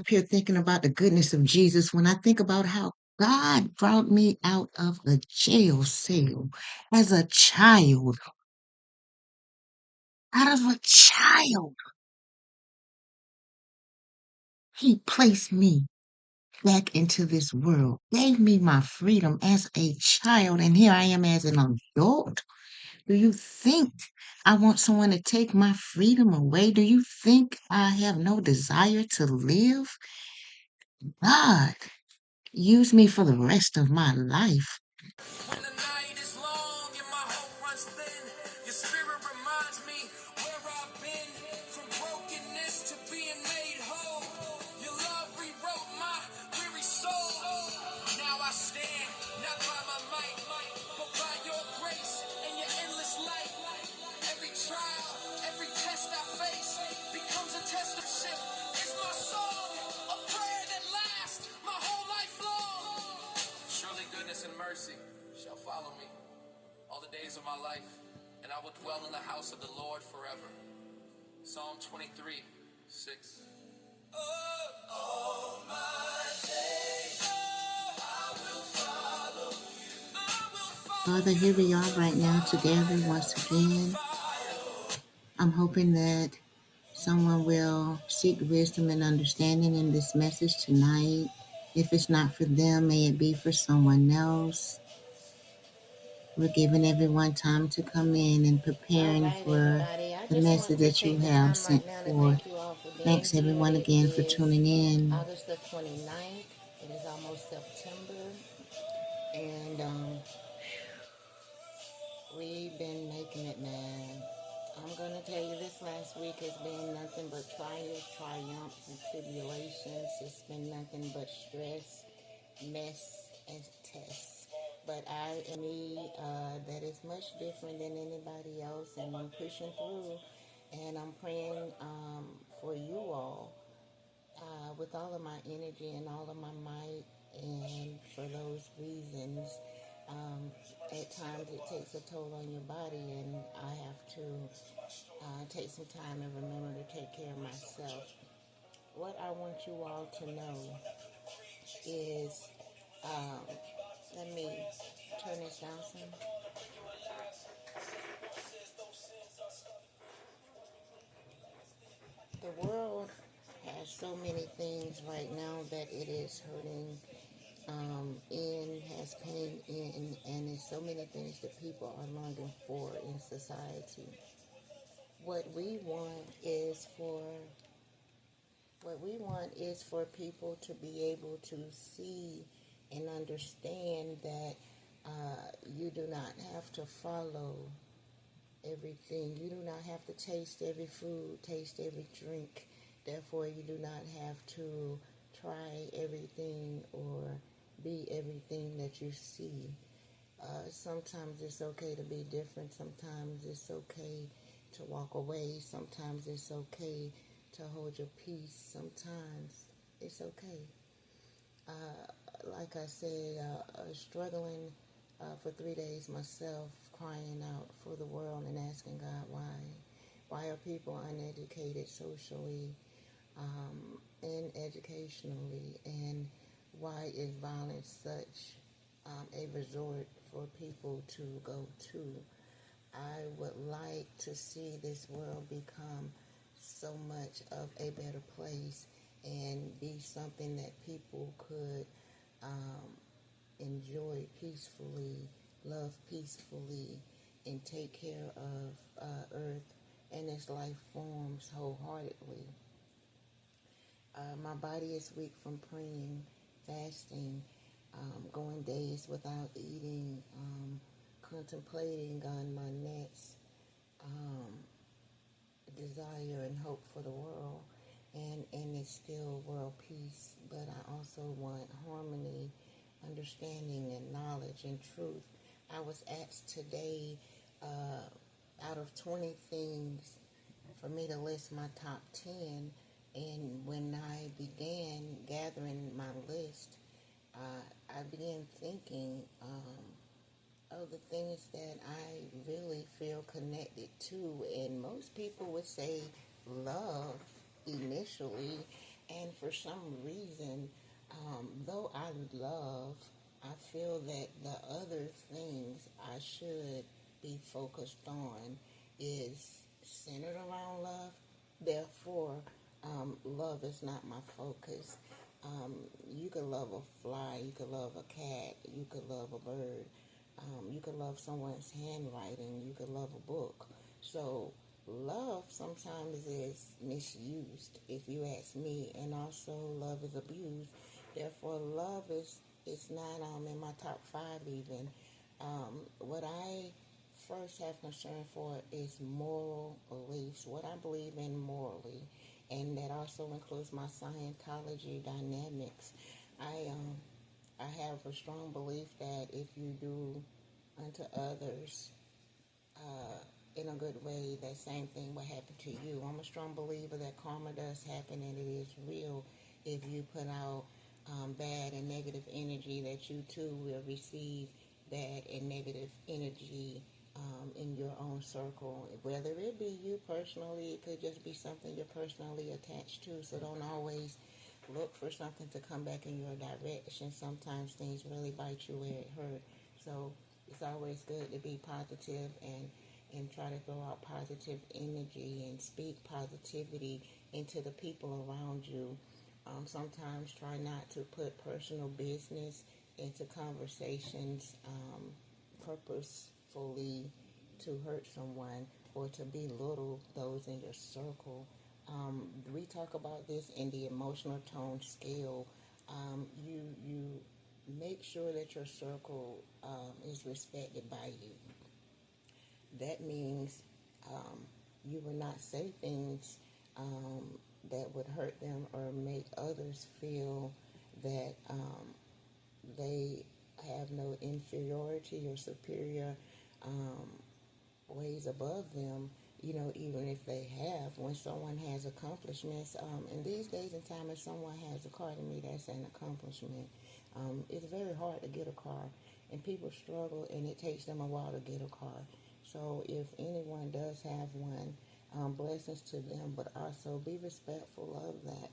Up here thinking about the goodness of Jesus when I think about how God brought me out of a jail cell as a child, out of a child. He placed me back into this world, gave me my freedom as a child, and here I am as an adult. Do you think I want someone to take my freedom away? Do you think I have no desire to live? God, use me for the rest of my life. When the night is long and my hope runs thin, your spirit reminds me where I've been. From brokenness to being made whole, your love rewrote my weary soul. Now I stand, not by my might, but by your grace and your endless light. Every trial, every test I face becomes a test of shit. It's my song, a prayer that lasts my whole life long. Surely goodness and mercy shall follow me all the days of my life, and I will dwell in the house of the Lord forever. Psalm 23, 6. All my days, I will follow you. I will follow Father, here we are right now together once again. I'm hoping that someone will seek wisdom and understanding in this message tonight. If it's not for them, may it be for someone else. We're giving everyone time to come in and preparing for the message that you have sent forth. Thanks everyone again for tuning in. August the 29th. It is almost September. And we've been making it, man. I'm going to tell you, this last week has been nothing but trials, triumphs, and tribulations. It's been nothing but stress, mess, and tests. But I am me that is much different than anybody else, and I'm pushing through. And I'm praying for you all with all of my energy and all of my might. And for those reasons, at times it takes a toll on your body, and I have to take some time and remember to take care of myself. What I want you all to know is, let me turn this down some. The world has so many things right now that it is hurting in, has pain in, and there's so many things that people are longing for in society. What we want is for people to be able to see and understand that you do not have to follow everything. You do not have to taste every food, taste every drink. Therefore, you do not have to try everything or be everything that you see. Sometimes it's okay to be different. Sometimes it's okay to walk away. Sometimes it's okay to hold your peace. Sometimes it's okay. Like I said, struggling for 3 days myself, crying out for the world and asking God why. Why are people uneducated socially and educationally? And why is violence such a resort for people to go to? I would like to see this world become so much of a better place and be something that people could enjoy peacefully, love peacefully, and take care of Earth and its life forms wholeheartedly. My body is weak from praying, fasting, going days without eating, contemplating on my next desire and hope for the world, and it's still world peace. But I also want harmony, understanding, and knowledge and truth. I was asked today, out of 20 things, for me to list my top 10. And when I began gathering my list, I began thinking of the things that I really feel connected to. And most people would say love initially, And for some reason, though I love, I feel that the other things I should be focused on is centered around love. Therefore, love is not my focus. You could love a fly, you could love a cat, you could love a bird, you could love someone's handwriting, you could love a book. So love sometimes is misused, if you ask me, and also love is abused. Therefore, love is not in my top five even. What I first have concern for is moral beliefs, what I believe in morally, and that also includes my Scientology dynamics. I um I have a strong belief that if you do unto others in a good way, that same thing will happen to you. I'm a strong believer that karma does happen and it is real. If you put out bad and negative energy, that you too will receive bad and negative energy in your own circle. Whether it be you personally, it could just be something you're personally attached to. So don't always look for something to come back in your direction. Sometimes things really bite you where it hurts. So it's always good to be positive and try to throw out positive energy and speak positivity into the people around you. Sometimes try not to put personal business into conversations purposefully to hurt someone or to belittle those in your circle. We talk about this in the emotional tone scale. You make sure that your circle is respected by you. That means you will not say things that would hurt them or make others feel that they have no inferiority or superior ways above them, even if they have. When someone has accomplishments, in these days and time, if someone has a car, to me, that's an accomplishment. It's very hard to get a car, and people struggle, and it takes them a while to get a car. So if anyone does have one, blessings to them, but also be respectful of that.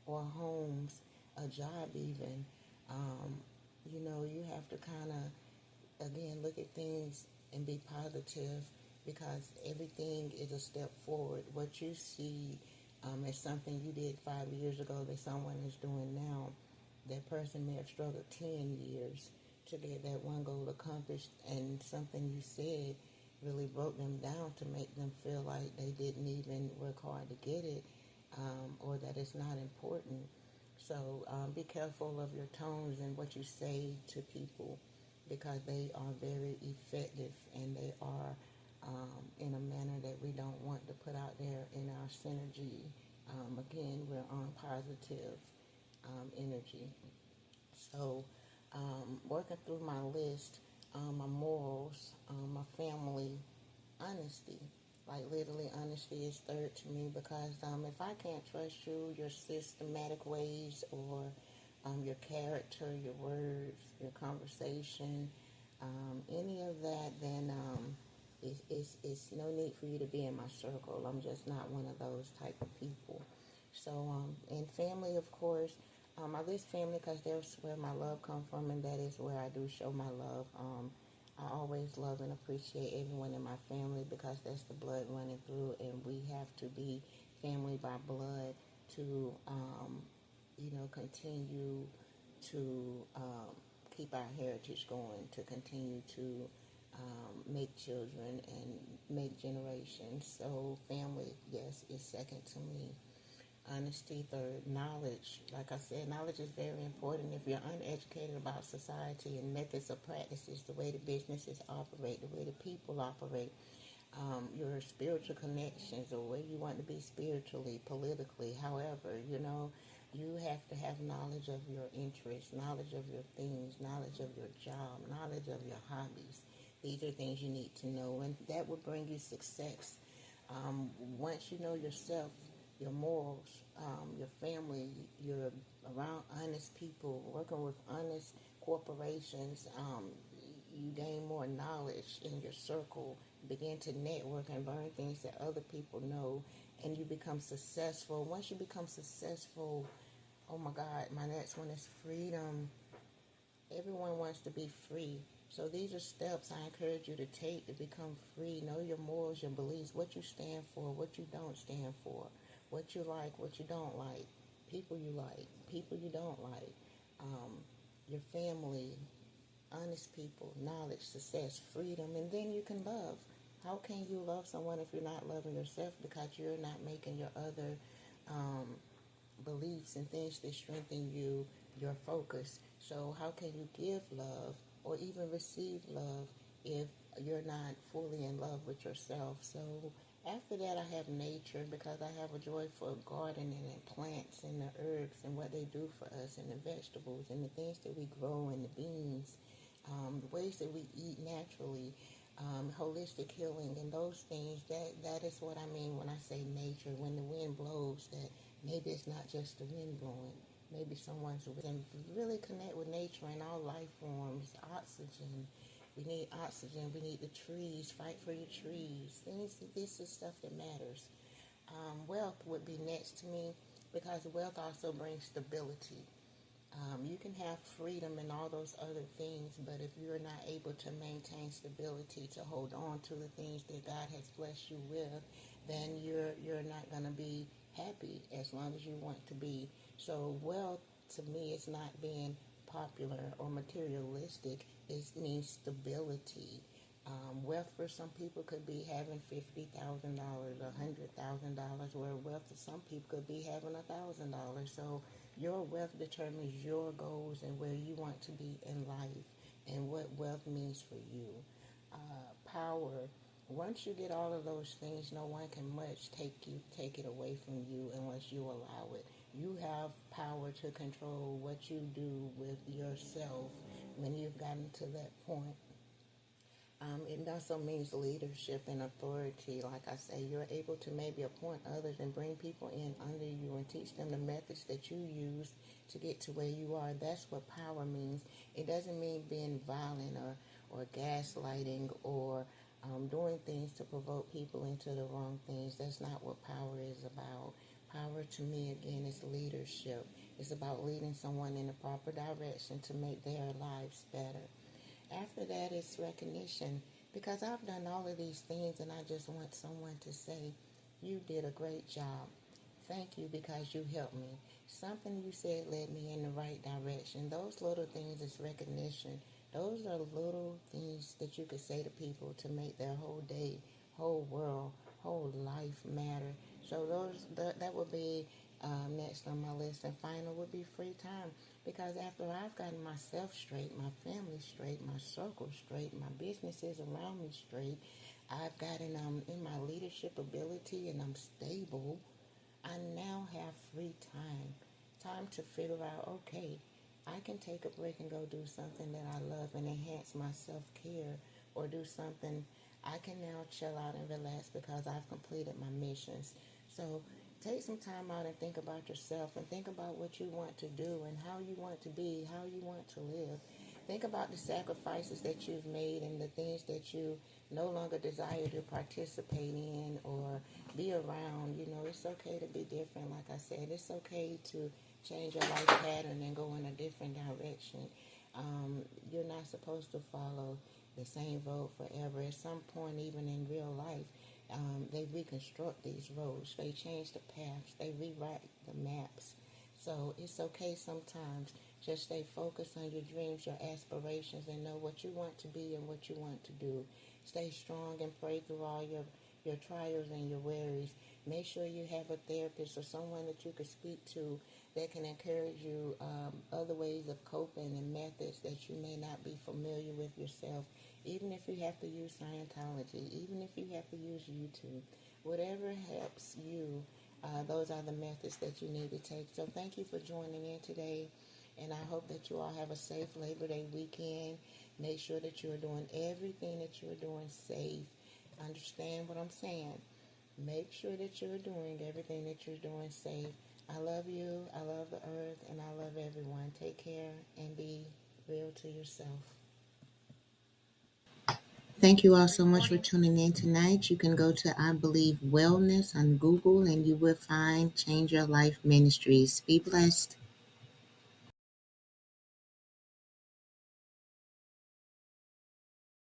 Or homes, a job even. Um, you have to kind of, again, look at things and be positive because everything is a step forward. What you see as something you did 5 years ago that someone is doing now, that person may have struggled 10 years to get that one goal accomplished, and something you said really broke them down to make them feel like they didn't even work hard to get it, or that it's not important. So be careful of your tones and what you say to people because they are very effective and they are in a manner that we don't want to put out there in our synergy. Again, we're on positive energy. So, working through my list, my morals, my family, honesty. Like literally, honesty is third to me because if I can't trust you, your systematic ways or your character, your words, your conversation, any of that, then it's no need for you to be in my circle. I'm just not one of those type of people. So, and family, of course, I list family because that's where my love comes from, and that is where I do show my love. I always love and appreciate everyone in my family because that's the blood running through, and we have to be family by blood to, continue to keep our heritage going, to continue to make children and make generations. So family, yes, is second to me. Honesty, third. Knowledge. Like I said, knowledge is very important. If you're uneducated about society and methods of practices, the way the businesses operate, the way the people operate, your spiritual connections, or where you want to be spiritually, politically, however, you have to have knowledge of your interests, knowledge of your things, knowledge of your job, knowledge of your hobbies. These are things you need to know, and that will bring you success. Once you know yourself, your morals, your family, you're around honest people, working with honest corporations, you gain more knowledge in your circle, begin to network and learn things that other people know, and you become successful. Once you become successful, Oh my God, my next one is freedom. Everyone wants to be free. So these are steps I encourage you to take to become free. Know your morals, your beliefs, what you stand for, what you don't stand for, what you like, what you don't like, people you don't like, um, your family, honest people, knowledge, success, freedom, and then you can love. How can you love someone if you're not loving yourself because you're not making your other um, beliefs and things that strengthen you, your focus? So how can you give love or even receive love if you're not fully in love with yourself? So after that, I have nature because I have a joy for gardening and plants and the herbs and what they do for us and the vegetables and the things that we grow and the beans, the ways that we eat naturally, holistic healing and those things. That is what I mean when I say nature. When the wind blows, that maybe it's not just the wind blowing. Maybe someone's and really connect with nature and all life forms. Oxygen. We need oxygen. We need the trees. Fight for your trees. Things. This is stuff that matters. Wealth would be next to me because wealth also brings stability. You can have freedom and all those other things, but if you're not able to maintain stability to hold on to the things that God has blessed you with, then you're not going to be happy as long as you want to be. So wealth to me is not being popular or materialistic. It means stability. Wealth for some people could be having $50,000, $100,000, where wealth to some people could be having $1,000. So your wealth determines your goals and where you want to be in life and what wealth means for you. Power. Once you get all of those things, no one can much take it away from you unless you allow it. You have power to control what you do with yourself when you've gotten to that point. It also means leadership and authority. Like I say, you're able to maybe appoint others and bring people in under you and teach them the methods that you use to get to where you are. That's what power means. It doesn't mean being violent or gaslighting or doing things to provoke people into the wrong things. That's not what power is about. Power to me, again, is leadership. It's about leading someone in the proper direction to make their lives better. After that is recognition because I've done all of these things and I just want someone to say, you did a great job. Thank you because you helped me. Something you said led me in the right direction. Those little things is recognition. Those are little things that you could say to people to make their whole day, whole world, whole life matter. So that would be next on my list. And final would be free time because after I've gotten myself straight, my family straight, my circle straight, my businesses around me straight, I've gotten in my leadership ability and I'm stable. I now have free time. Time to figure out, okay, I can take a break and go do something that I love and enhance my self care or do something. I can now chill out and relax because I've completed my missions. So take some time out and think about yourself and think about what you want to do and how you want to be, how you want to live. Think about the sacrifices that you've made and the things that you no longer desire to participate in or be around. You know, it's okay to be different. Like I said, it's okay to change your life pattern and go in a different direction. You're not supposed to follow the same road forever. At some point, even in real life, they reconstruct these roads. They change the paths. They rewrite the maps. So it's okay sometimes. Just stay focused on your dreams, your aspirations, and know what you want to be and what you want to do. Stay strong and pray through all your trials and your worries. Make sure you have a therapist or someone that you can speak to that can encourage you other ways of coping and methods that you may not be familiar with yourself. Even if you have to use Scientology, even if you have to use YouTube, whatever helps you, those are the methods that you need to take. So thank you for joining in today. And I hope that you all have a safe Labor Day weekend. Make sure that you're doing everything that you're doing safe. Understand what I'm saying. Make sure that you're doing everything that you're doing safe. I love you. I love the earth. And I love everyone. Take care and be real to yourself. Thank you all so much for tuning in tonight. You can go to I Believe Wellness on Google and you will find Change Your Life Ministries. Be blessed.